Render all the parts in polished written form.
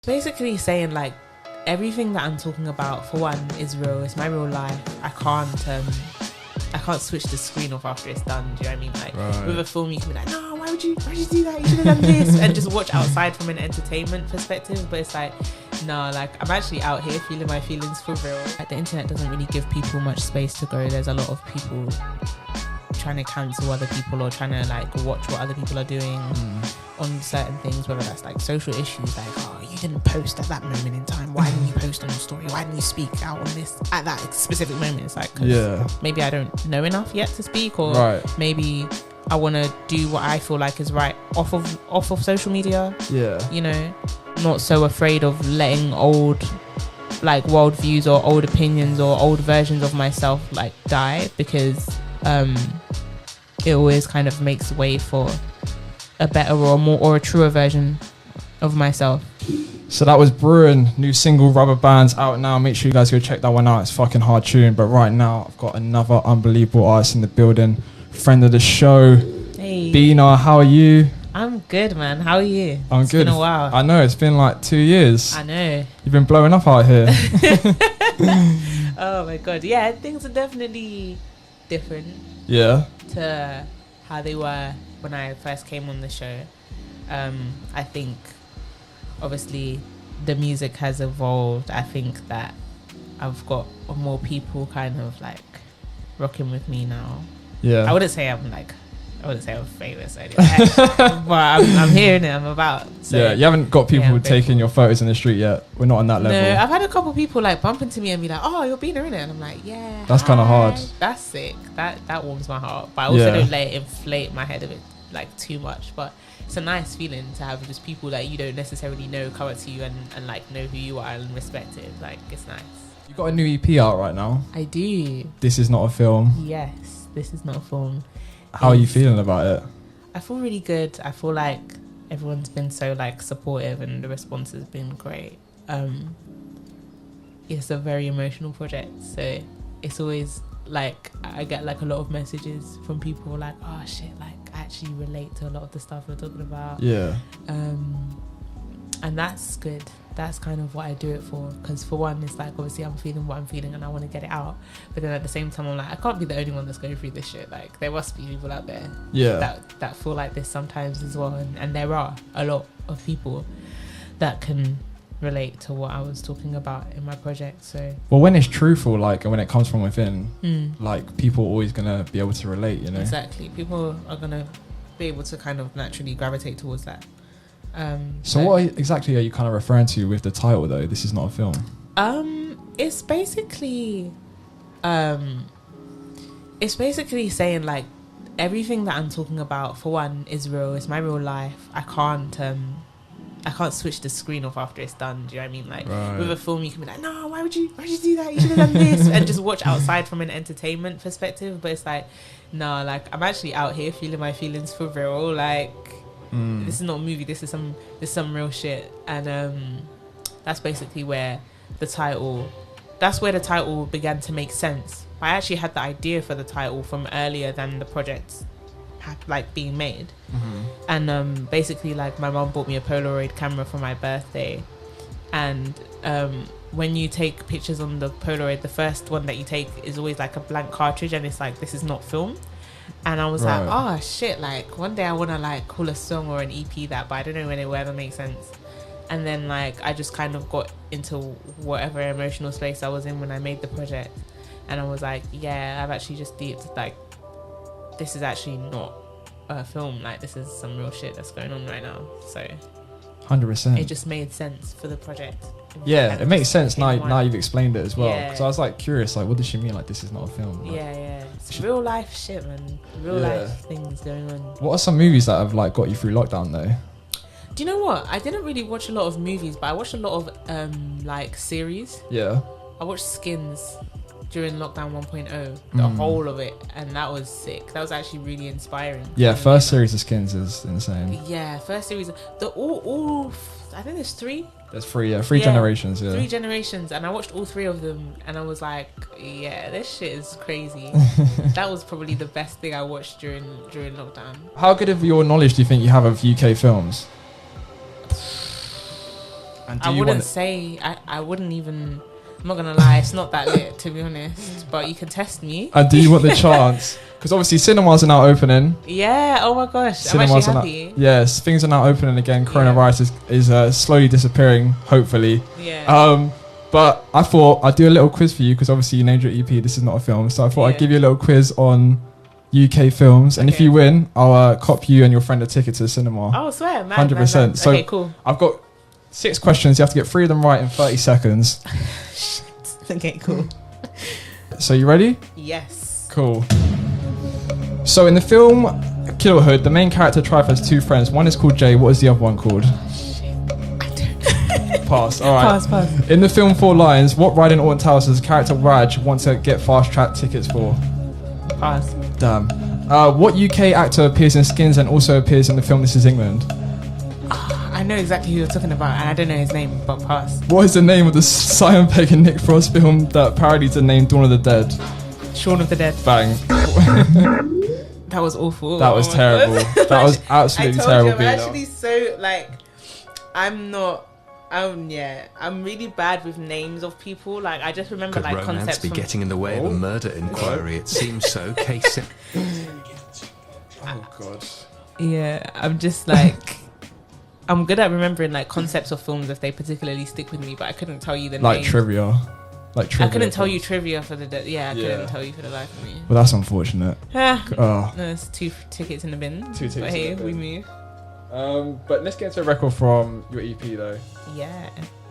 Basically saying like everything that I'm talking about, for one, is real. It's my real life. I can't switch the screen off after it's done. Do you know what I mean? Like with a film, you can be like, no, why would you do that? You should have done this, and just watch outside from an entertainment perspective. But it's like, no, like I'm actually out here feeling my feelings for real. Like the internet doesn't really give people much space to go. There's a lot of people trying to cancel other people or trying to like watch what other people are doing on certain things, whether that's like social issues, like, oh, you didn't post at that moment in time, why didn't you post on your story, why didn't you speak out on this at that specific moment? It's like, maybe I don't know enough yet to speak, or maybe I want to do what I feel like is right off of social media, you know, not so afraid of letting old like worldviews or old opinions or old versions of myself like die, because it always kind of makes way for a better or more or a truer version of myself. So that was Bruin, new single, Rubber Bands, out now. Make sure you guys go check that one out. It's fucking hard tune. But right now I've got another unbelievable artist in the building, friend of the show. Hey Bina, how are you? I'm good, man. How are you? I'm good. It's been a while. I know, it's been like 2 years. I know. You've been blowing up out here. Oh my god, yeah, things are definitely different to how they were when I first came on the show. I think obviously the music has evolved. I think that I've got more people kind of like rocking with me now. I wouldn't say I'm famous or anything, but I'm hearing it, I'm about. So, you haven't got people taking your photos in the street yet. We're not on that level. No, I've had a couple people like bump into me and be like, oh, you're Bina, innit? And I'm like, yeah. That's kind of hard. That's sick. That warms my heart. But I also don't let it inflate my head a bit like too much. But it's a nice feeling to have just people that you don't necessarily know come up to you and like know who you are and respect it. Like, it's nice. You got a new EP out right now. I do. This is not a film. Yes, this is not a film. How are you feeling about it? I feel really good. I feel like everyone's been so like supportive and the response has been great. It's a very emotional project, so it's always like I get like a lot of messages from people like, oh shit, like I actually relate to a lot of the stuff we're talking about. And that's good. That's kind of what I do it for, because for one, it's like obviously I'm feeling what I'm feeling and I want to get it out, but then at the same time I'm like, I can't be the only one that's going through this shit. Like there must be people out there that feel like this sometimes as well, and there are a lot of people that can relate to what I was talking about in my project. So well, when it's truthful, like, and when it comes from within, like people are always gonna be able to relate, you know. Exactly, people are gonna be able to kind of naturally gravitate towards that. So what exactly are you kind of referring to with the title though? This is not a film. It's basically saying like everything that I'm talking about, for one, is real. It's my real life. I can't switch the screen off after it's done. Do you know what I mean? Like with a film, you can be like, no, why would you do that? You should have done this, and just watch outside from an entertainment perspective. But it's like, no, like I'm actually out here feeling my feelings for real. Like. This is not a movie. This is some real shit, and that's basically where the title began to make sense. I actually had the idea for the title from earlier than the project like being made, and basically like my mom bought me a Polaroid camera for my birthday, and when you take pictures on the Polaroid, the first one that you take is always like a blank cartridge, and it's like, this is not film. And I was like, oh shit, like one day I want to like call a song or an EP that, but I don't know when it will ever make sense. And then like I just kind of got into whatever emotional space I was in when I made the project, and I was like, yeah, I've actually just deeped like, this is actually not a film, like this is some real shit that's going on right now. So 100%, it just made sense for the project. It makes sense now you've explained it as well, because I was like curious, like what does she mean, like this is not a film? Like, it's real life shit, man. Real life things going on. What are some movies that have like got you through lockdown though? Do you know what, I didn't really watch a lot of movies, but I watched a lot of like series. I watched Skins during lockdown 1.0, the whole of it, and that was sick. That was actually really inspiring. First series of Skins is insane. First series, the all I think there's three. There's three generations. 3 generations, and I watched all 3 of them, and I was like, yeah, this shit is crazy. That was probably the best thing I watched during lockdown. How good of your knowledge do you think you have of UK films? And I wouldn't say, I wouldn't even, I'm not going to lie, it's not that lit, to be honest. But you can test me. And do you want the chance? Because obviously cinemas are now opening. Yeah, oh my gosh. Cinemas I'm actually happy. Yes, things are now opening again. Coronavirus is slowly disappearing, hopefully. Yeah. But I thought I'd do a little quiz for you because obviously you named your EP. This is not a film. So I thought I'd give you a little quiz on UK films. And if you win, I'll cop you and your friend a ticket to the cinema. Oh, swear, man. 100%. So okay, cool. I've got 6 questions. You have to get 3 of them right in 30 seconds. Okay, cool. So you ready? Yes. Cool. So in the film Kidulthood, the main character Trife has 2 friends. One is called Jay. What is the other one called? Shit. I don't. Pass. All right. Pass. In the film 4 Lions, what ride in Alton Towers does character Raj want to get fast track tickets for? Pass. Damn. What UK actor appears in Skins and also appears in the film This Is England? I know exactly who you're talking about, and I don't know his name, but pass. What is the name of the Simon Pegg and Nick Frost film that parodies the name Dawn of the Dead? Shaun of the Dead. Bang. That was awful. That was terrible. That was absolutely terrible. I'm actually so, like, I'm really bad with names of people. Like, I just remember, Could like, romance concepts be getting in the way of a murder inquiry? It seems so. Case. Oh, God. Yeah, I'm just, like... I'm good at remembering, like, concepts of films if they particularly stick with me, but I couldn't tell you the name. Like trivia. I couldn't tell you trivia for the... couldn't tell you for the life of me. Well, that's unfortunate. No, it's 2 tickets in the bin. 2 tickets. But hey, we move. But let's get into a record from your EP, though. Yeah.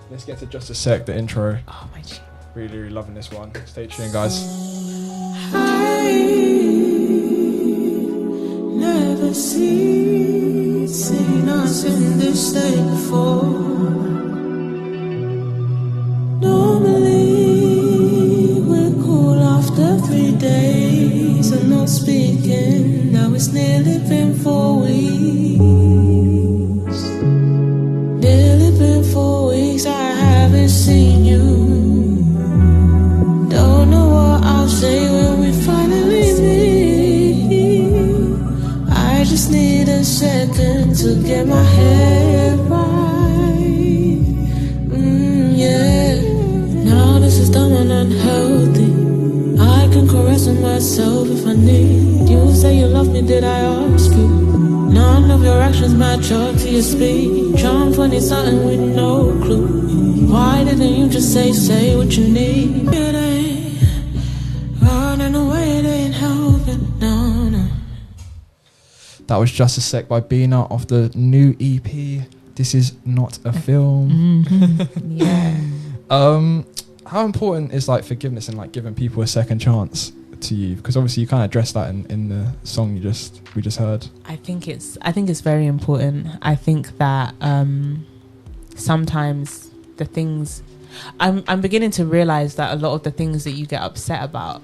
Let's get to Just a Sec, the intro. Oh, my G. Really, really loving this one. Stay tuned, guys. Never seen us in this state before. Normally we're cool after 3 days of not speaking. Now it's nearly been 4 weeks. Nearly been 4 weeks I haven't seen you. Don't know what I'll say when we finally meet. I just need a second to get my head right. Yeah. Now this is dumb and unhealthy. I can caress myself if I need. You say you love me, did I ask you? None of your actions match up to your speech. I'm 20-something with no clue. Why didn't you just say what you need? It ain't running away, it ain't helping, no. That was Just a Sec by Bina off the new EP. This is not a film. Yeah. How important is like forgiveness and like giving people a second chance to you? Because obviously you kind of addressed that in the song we just heard. I think it's very important. I think that sometimes the things I'm beginning to realize that a lot of the things that you get upset about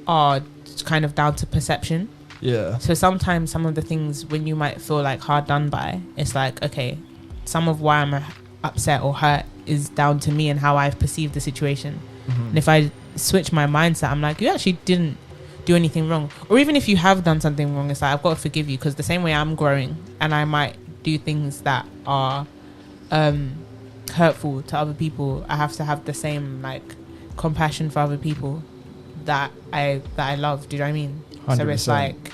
are kind of down to perception. Yeah. So sometimes some of the things when you might feel like hard done by, it's like, okay, some of why I'm upset or hurt is down to me and how I've perceived the situation. And if I switch my mindset, I'm like, you actually didn't do anything wrong. Or even if you have done something wrong, it's like, I've got to forgive you, because the same way I'm growing and I might do things that are hurtful to other people, I have to have the same like compassion for other people that I love. Do you know what I mean? 100%. So it's like,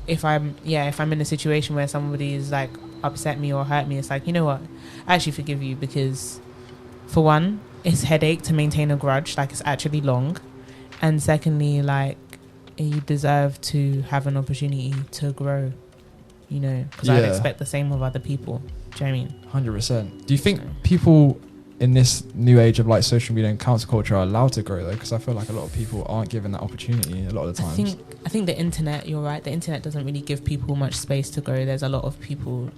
if I'm in a situation where somebody is like upset me or hurt me, it's like, you know what, I actually forgive you, because for one, it's headache to maintain a grudge, like it's actually long, and secondly, like you deserve to have an opportunity to grow, you know, because I'd expect the same of other people. Do you know what I mean? 100%. Do you think people in this new age of like social media and cancel culture are allowed to grow though? Because I feel like a lot of people aren't given that opportunity a lot of the times. I think the internet, you're right, the internet doesn't really give people much space to grow. There's a lot of people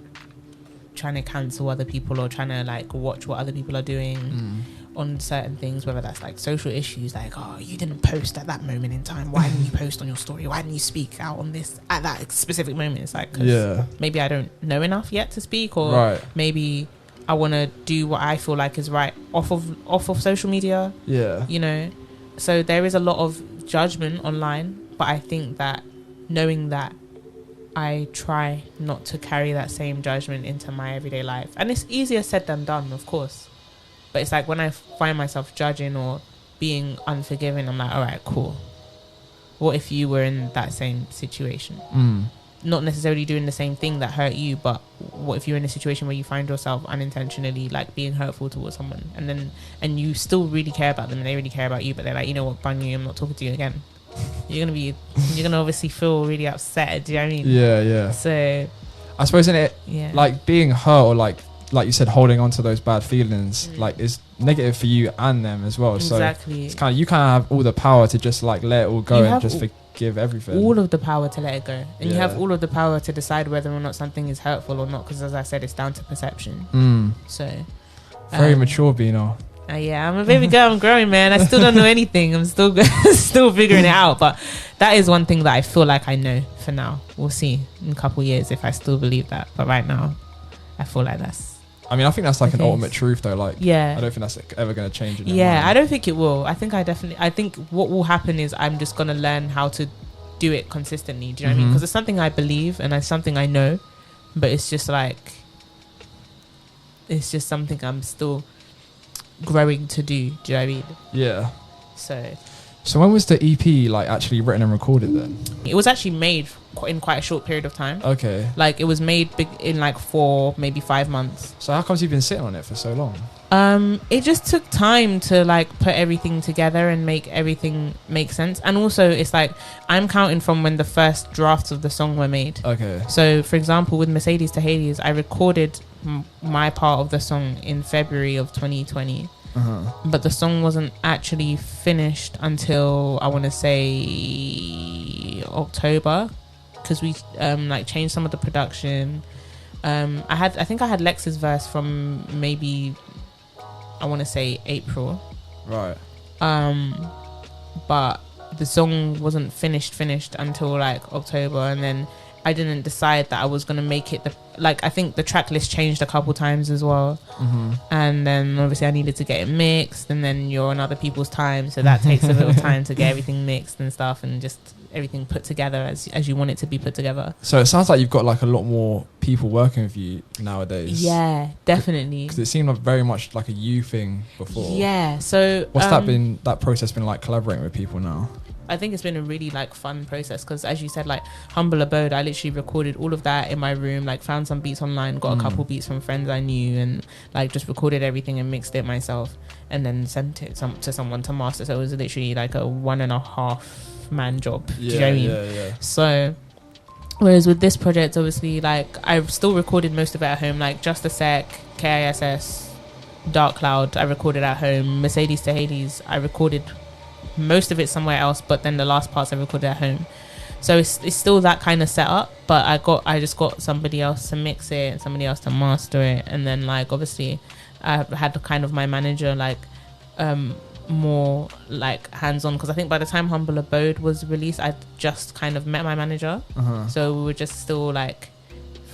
trying to cancel other people or trying to like watch what other people are doing on certain things, whether that's like social issues, like, oh, you didn't post at that moment in time, why didn't you post on your story, why didn't you speak out on this at that specific moment? It's like, maybe I don't know enough yet to speak, or maybe I want to do what I feel like is right off of social media. Yeah. You know, so there is a lot of judgment online, but I think that knowing that I try not to carry that same judgment into my everyday life. And it's easier said than done, of course. But it's like when I find myself judging or being unforgiving, I'm like, all right, cool. What if you were in that same situation? Not necessarily doing the same thing that hurt you, but what if you're in a situation where you find yourself unintentionally like being hurtful towards someone, and you still really care about them and they really care about you, but they're like, you know what, bang you, I'm not talking to you again. You're gonna obviously feel really upset. Do you know what I mean? Yeah. So I suppose in it, like being hurt or like you said, holding on to those bad feelings, like is negative for you and them as well. Exactly. So it's kind of, you kind of have all the power to just like let it all go and just forgive everything. All of the power to let it go, and you have all of the power to decide whether or not something is hurtful or not. Because as I said, it's down to perception. So very mature, Bina. Yeah, I'm a baby girl. I'm growing, man. I still don't know anything. I'm still figuring it out. But that is one thing that I feel like I know for now. We'll see in a couple of years if I still believe that. But right now, I feel like that's. I mean, I think that's like an ultimate truth, though. Like, yeah, I don't think that's ever going to change. I don't think it will. I think what will happen is I'm just going to learn how to do it consistently. Do you know what I mean? Because it's something I believe and it's something I know, but it's just something I'm still growing to do. Do you know what I mean? Yeah. So when was the EP like actually written and recorded then? It was actually made in quite a short period of time. Okay. Like it was made in like 4, maybe 5 months. So how come you've been sitting on it for so long? It just took time to like put everything together and make everything make sense. And also it's like I'm counting from when the first drafts of the song were made. Okay. So for example, with Mercedes to Hades, I recorded my part of the song in February of 2020. But the song wasn't actually finished until I want to say October, because we like changed some of the production. I think I had Lex's verse from maybe I want to say April, right? But the song wasn't finished until like October, and then I didn't decide that I was gonna make it I think the track list changed a couple times as well, and then obviously I needed to get it mixed, and then you're on other people's time, so that takes a little time to get everything mixed and stuff, and just everything put together as you want it to be put together. So it sounds like you've got like a lot more people working with you nowadays. Yeah, definitely. Because it seemed like very much like a you thing before. Yeah. So what's that process been like, collaborating with people now? I think it's been a really like fun process, because as you said, like Humble Abode, I literally recorded all of that in my room, like found some beats online, got a couple beats from friends I knew, and like just recorded everything and mixed it myself, and then sent it to someone to master. So it was literally like a 1.5 man job. Do you know what I mean? Yeah. So whereas with this project, obviously, like I've still recorded most of it at home, like Just a Sec, KISS, Dark Cloud, I recorded at home. Mercedes to Hades, I recorded most of it somewhere else, but then the last parts I recorded at home. So it's still that kind of setup, but I just got somebody else to mix it and somebody else to master it, and then like obviously I had kind of my manager like more like hands-on, because I think by the time Humble Abode was released, I just kind of met my manager, so we were just still like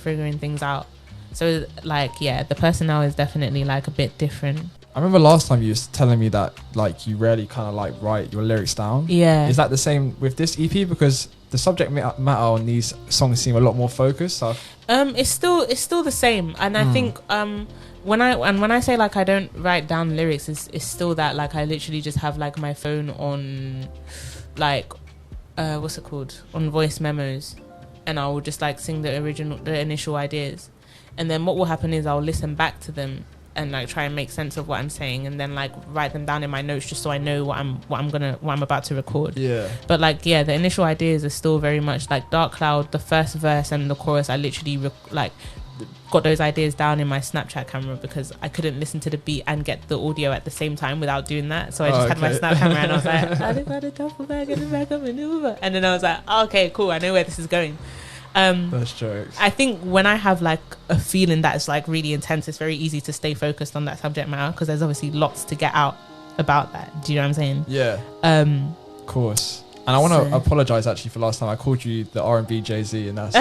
figuring things out. So like the personnel is definitely like a bit different. I remember last time you was telling me that like you rarely kind of like write your lyrics down. Yeah. Is that the same with this EP? Because the subject matter on these songs seem a lot more focused. So it's still the same, and I think when I say like I don't write down lyrics, it's still that like I literally just have like my phone on like what's it called, on voice memos, and I will just like sing the initial ideas, and then what will happen is I'll listen back to them and like try and make sense of what I'm saying, and then like write them down in my notes just so I know what I'm about to record. Yeah. But like the initial ideas are still very much like Dark Cloud, the first verse and the chorus. I literally got those ideas down in my Snapchat camera, because I couldn't listen to the beat and get the audio at the same time without doing that. So I just had my Snap camera and I was like, I think I had a duffel bag in the back of an Uber, and then I was like, okay, cool, I know where this is going. That's jokes. I think when I have like a feeling that is like really intense, it's very easy to stay focused on that subject matter, because there's obviously lots to get out about that. Do you know what I'm saying? Yeah. Of course. And I want to apologize actually for last time I called you the R&B Jay-Z, and that's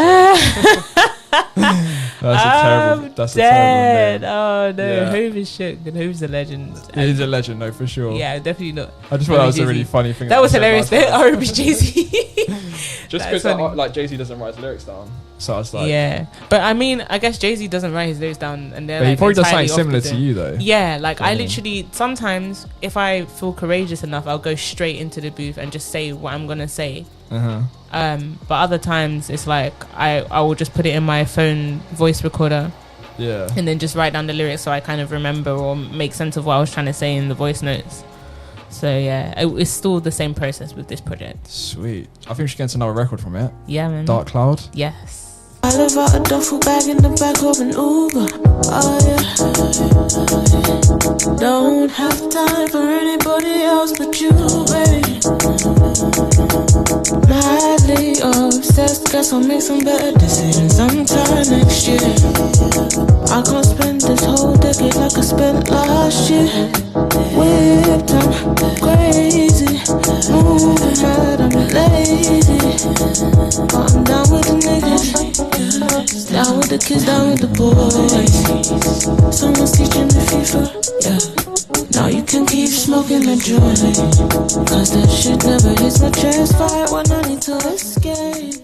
That's a terrible name. Oh no, Yeah. Hove is shook. And Hove's a legend. He's a legend, though, for sure. Yeah, definitely not. I just thought that was a really funny thing. That was I said hilarious. last time. R&B Jay-Z. Just because like Jay-Z doesn't write his lyrics down, so I was like, yeah, but I mean, I guess Jay-Z doesn't write his lyrics down, and they're but he like probably does something entirely similar off the to you, though. Yeah, like I Mhm. literally sometimes, if I feel courageous enough, I'll go straight into the booth and just say what I'm gonna say. But other times it's like I will just put it in my phone voice recorder, Yeah. and then just write down the lyrics so I kind of remember or make sense of what I was trying to say in the voice notes. So yeah, it's still the same process with this project. Sweet. I think we should get into another record from it. Yeah, man. Dark Cloud. Yes. I live out a duffel bag in the back of an Uber. Oh yeah. Don't have time for anybody else but you, baby. Madly obsessed, guess I'll make some better decisions sometime next year. I can't spend this whole decade like I spent last year. Whipped, I'm crazy, moving mad, I'm lazy. But I'm down with the niggas, down with the kids, down with the boys. Someone's teaching me FIFA, yeah. Now you can keep smoking the joint, cause that shit never hits my chest. Fire when I need to escape.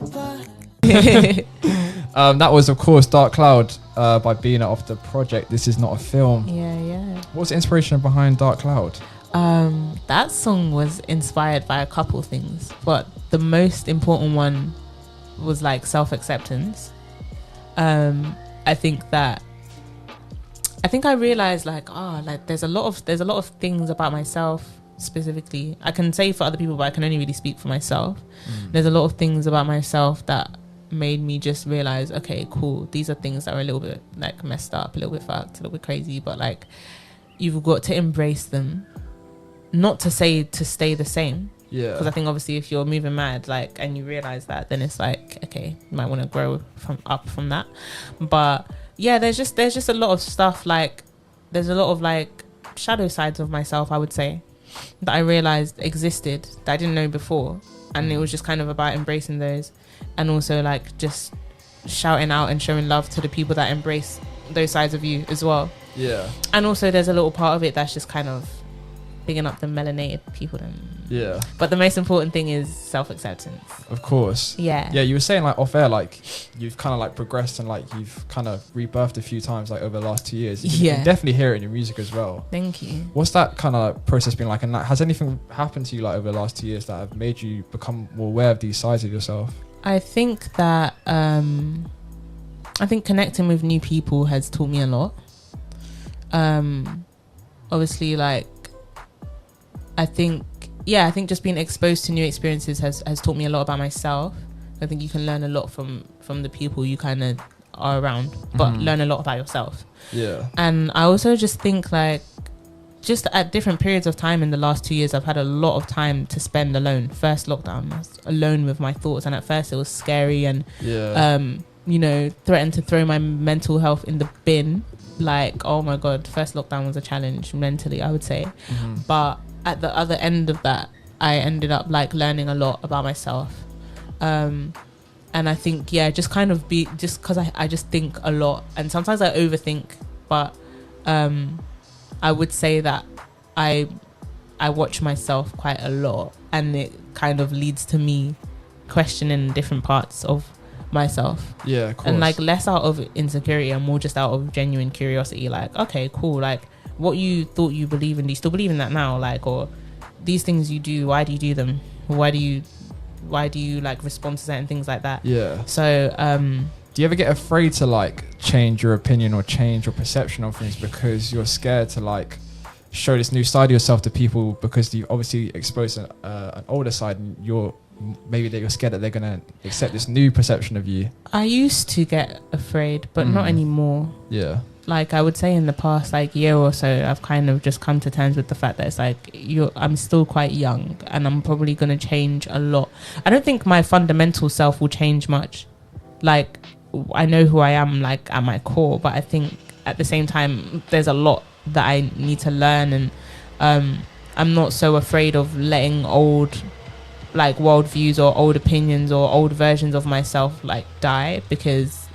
That was, of course, Dark Cloud by Bina off the project This Is Not a Film. Yeah. What's the inspiration behind Dark Cloud? That song was inspired by a couple things, but the most important one was like self-acceptance. I think I realized like there's a lot of things about myself specifically. I can say for other people, but I can only really speak for myself. There's a lot of things about myself that made me just realize, okay, cool, these are things that are a little bit like messed up, a little bit fucked, a little bit crazy, but like you've got to embrace them, not to say to stay the same. Yeah. Because I think obviously if you're moving mad, like, and you realize that, then it's like, okay, you might want to grow from that. But yeah, there's just a lot of stuff, like there's a lot of like shadow sides of myself, I would say, that I realized existed that I didn't know before, and it was just kind of about embracing those, and also like just shouting out and showing love to the people that embrace those sides of you as well. Yeah. And also there's a little part of it that's just kind of bigging up the melanated people then. Yeah. But the most important thing is self-acceptance. Of course. Yeah. Yeah, you were saying like off air, like you've kind of like progressed and like you've kind of rebirthed a few times like over the last 2 years. You can definitely hear it in your music as well. Thank you. What's that kind of like process been like? And like, has anything happened to you like over the last 2 years that have made you become more aware of these sides of yourself? I think that connecting with new people has taught me a lot. Obviously, like I think just being exposed to new experiences has taught me a lot about myself. I think you can learn a lot from the people you kind of are around, but learn a lot about yourself. Yeah. And I also just think like just at different periods of time in the last 2 years, I've had a lot of time to spend alone. First lockdown, I was alone with my thoughts, and at first it was scary and threatened to throw my mental health in the bin. Like, oh my god, first lockdown was a challenge mentally, I would say. But at the other end of that, I ended up like learning a lot about myself. And I think, just kind of just because I just think a lot, and sometimes I overthink, but I would say that I watch myself quite a lot, and it kind of leads to me questioning different parts of myself. Yeah, of course. And like less out of insecurity and more just out of genuine curiosity. Like, okay, cool. Like what you thought you believe in, do you still believe in that now? Like, or these things you do, why do you do them? Why do you like respond to certain things like that? Yeah. So do you ever get afraid to like change your opinion or change your perception of things because you're scared to like show this new side of yourself to people, because you obviously exposed an older side, and you're scared that they're gonna accept this new perception of you? I used to get afraid, but not anymore. Yeah. Like I would say in the past like year or so, I've kind of just come to terms with the fact that it's like I'm still quite young, and I'm probably gonna change a lot. I don't think my fundamental self will change much. Like I know who I am like at my core, but I think at the same time there's a lot that I need to learn, and I'm not so afraid of letting old like worldviews or old opinions or old versions of myself like die, because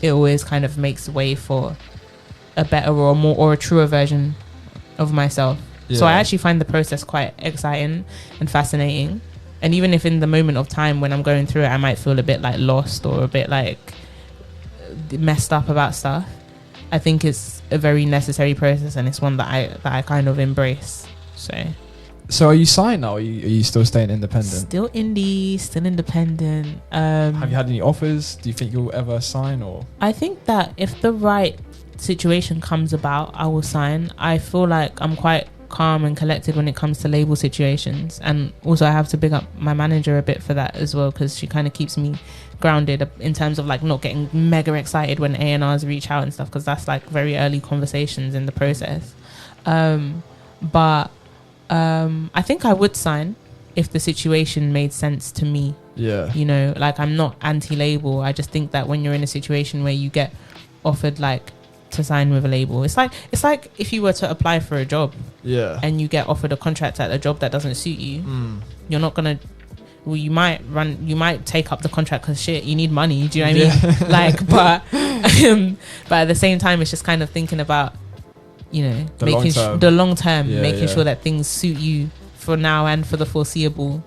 it always kind of makes way for a better or a more or a truer version of myself. So I actually find the process quite exciting and fascinating. And even if in the moment of time when I'm going through it, I might feel a bit like lost or a bit like messed up about stuff, I think it's a very necessary process, and it's one that I kind of embrace. So are you signed now? Or are you still staying independent? Still indie, still independent. Have you had any offers? Do you think you'll ever sign? Or I think that if the right situation comes about, I will sign. I feel like I'm quite calm and collected when it comes to label situations, and also I have to big up my manager a bit for that as well, because she kind of keeps me grounded in terms of like not getting mega excited when A&Rs reach out and stuff, because that's like very early conversations in the process. But I think I would sign if the situation made sense to me. You know, like I'm not anti-label. I just think that when you're in a situation where you get offered like to sign with a label, it's like if you were to apply for a job and you get offered a contract at a job that doesn't suit you, you're not gonna, well, you might take up the contract because shit, you need money, do you know what I mean? Like, but at the same time, it's just kind of thinking about, you know, the long term, making sure that things suit you for now and for the foreseeable.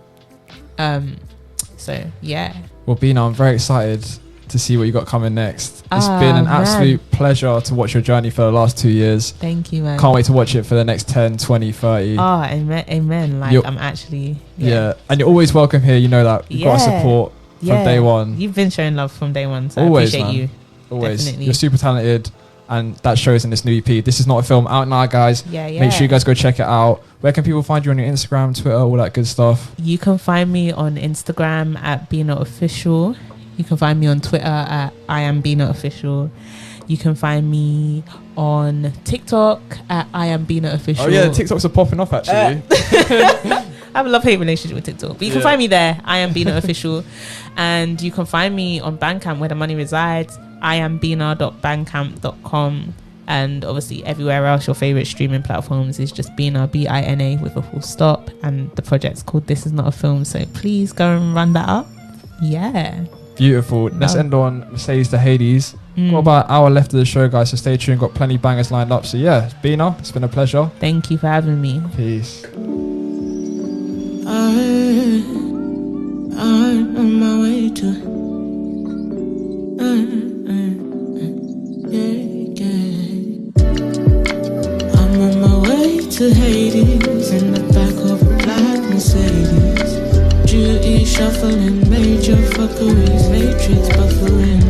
So yeah. Well, Bina, I'm very excited to see what you got coming next. It's been an absolute pleasure to watch your journey for the last 2 years. Thank you, man. Can't wait to watch it for the next 10, 20, 30. Oh, amen. Like, I'm actually... Yeah. And you're always welcome here. You know that. You've got support from day one. You've been showing love from day one, so always, I appreciate man. you. Always. Definitely. You're super talented, and that shows in this new EP. This is not a film out now, guys. Make sure you guys go check it out. Where can people find you on your Instagram, Twitter, all that good stuff? You can find me on Instagram at Bina Official. You can find me on Twitter at I am Bina Official. You can find me on TikTok at I am Bina Official. Oh yeah, TikToks are popping off actually. I have a love-hate relationship with TikTok, but you can find me there. I am Bina Official, and you can find me on Bandcamp, where the money resides. iambina.bandcamp.com, and obviously everywhere else your favorite streaming platforms is just Bina, Bina with a full stop. And the project's called This Is Not a Film, so please go and run that up. Yeah. Beautiful. Let's end on Mercedes to Hades. Got about an hour left of the show, guys, so stay tuned. Got plenty of bangers lined up. So yeah, Bina, it's been a pleasure. Thank you for having me. Peace. I'm on my way to I'm on my way to Hades in the back of a black Mercedes. Duty shuffling, major fuckeries, matrix buffering.